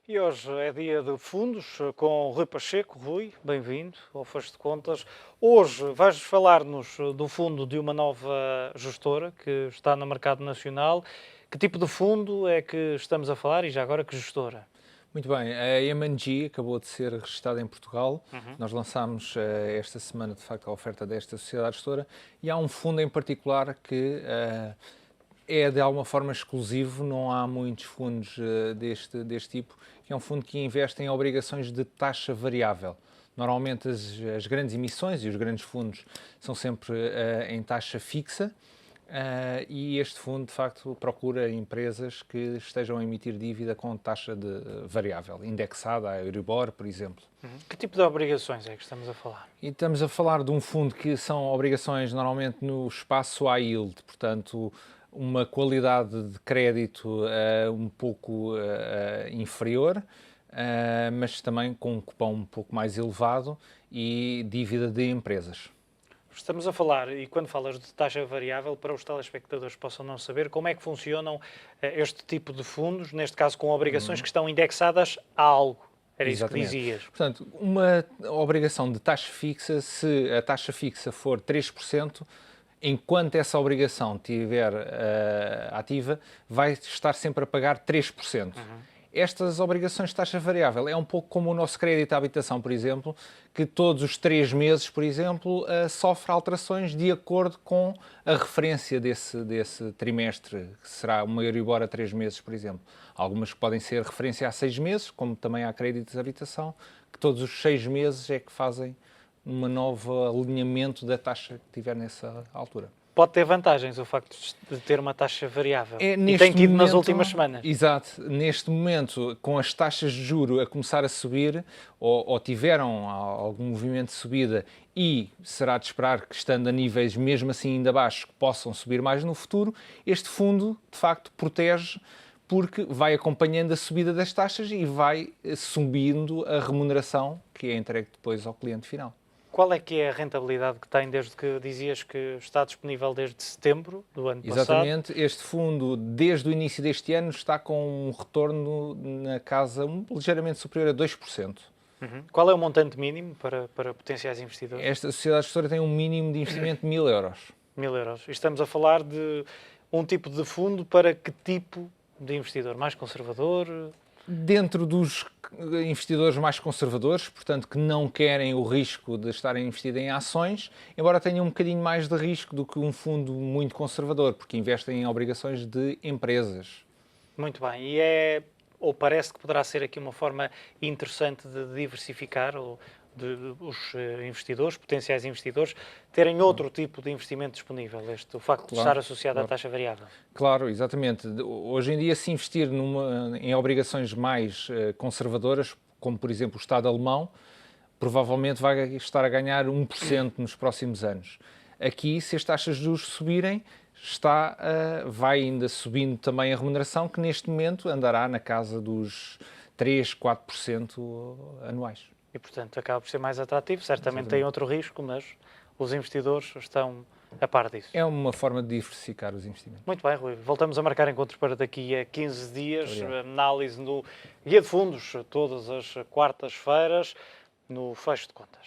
E hoje é dia de fundos com o Rui Pacheco. Rui, bem-vindo ao Fecho de Contas. Hoje vais falar-nos do fundo de uma nova gestora que está no mercado nacional. Que tipo de fundo é que estamos a falar e já agora que gestora? Muito bem, a M&G acabou de ser registada em Portugal. Uhum. Nós lançámos esta semana, de facto, a oferta desta sociedade gestora e há um fundo em particular que é de alguma forma exclusivo, não há muitos fundos deste tipo, que é um fundo que investe em obrigações de taxa variável. Normalmente as grandes emissões e os grandes fundos são sempre em taxa fixa. E este fundo, de facto, procura empresas que estejam a emitir dívida com taxa variável, indexada à Euribor, por exemplo. Uhum. Que tipo de obrigações é que estamos a falar? E estamos a falar de um fundo que são obrigações normalmente no espaço high yield, portanto, uma qualidade de crédito um pouco inferior, mas também com um cupom um pouco mais elevado e dívida de empresas. Estamos a falar, e quando falas de taxa variável, para os telespectadores que possam não saber, como é que funcionam este tipo de fundos, neste caso com obrigações que estão indexadas a algo. Era isso que Exatamente. dizias. Portanto, uma obrigação de taxa fixa, se a taxa fixa for 3%, enquanto essa obrigação estiver ativa, vai estar sempre a pagar 3%. Estas obrigações de taxa variável é um pouco como o nosso crédito à habitação, por exemplo, que todos os 3 meses, por exemplo, sofre alterações de acordo com a referência desse trimestre, que será uma Euribor a 3 meses, por exemplo. Algumas que podem ser referência a 6 meses, como também há créditos de habitação, que todos os 6 meses é que fazem um novo alinhamento da taxa que tiver nessa altura. Pode ter vantagens o facto de ter uma taxa variável. É, E tem neste tido nas momento, últimas semanas. exato, neste momento, com as taxas de juro a começar a subir, ou tiveram algum movimento de subida, e será de esperar que, estando a níveis mesmo assim ainda baixos, que possam subir mais no futuro, este fundo, de facto, protege porque vai acompanhando a subida das taxas e vai subindo a remuneração que é entregue depois ao cliente final. Qual é que é a rentabilidade que tem desde que dizias que está disponível desde setembro do ano passado? Exatamente, este fundo, desde o início deste ano, está com um retorno na casa ligeiramente superior a 2%. Uhum. Qual é o montante mínimo para potenciais investidores? Esta sociedade gestora tem um mínimo de investimento de 1.000 euros. 1.000 euros. E estamos a falar de um tipo de fundo para que tipo de investidor? Mais conservador? Dentro dos investidores mais conservadores, portanto, que não querem o risco de estarem investidos em ações, embora tenham um bocadinho mais de risco do que um fundo muito conservador, porque investem em obrigações de empresas. Muito bem. E é, ou parece que poderá ser aqui uma forma interessante de diversificar, ou de os investidores, potenciais investidores, terem outro tipo de investimento disponível, o facto de estar associado à taxa variável. Claro, exatamente. Hoje em dia, se investir em obrigações mais conservadoras, como por exemplo o Estado alemão, provavelmente vai estar a ganhar 1% nos próximos anos. Aqui, se as taxas de juros subirem, vai ainda subindo também a remuneração, que neste momento andará na casa dos 3, 4% anuais. E, portanto, acaba por ser mais atrativo. Certamente Exatamente. tem outro risco, mas os investidores estão a par disso. É uma forma de diversificar os investimentos. Muito bem, Rui. Voltamos a marcar encontros para daqui a 15 dias. Obrigado. Análise no Guia de Fundos, todas as quartas-feiras, no Fecho de Contas.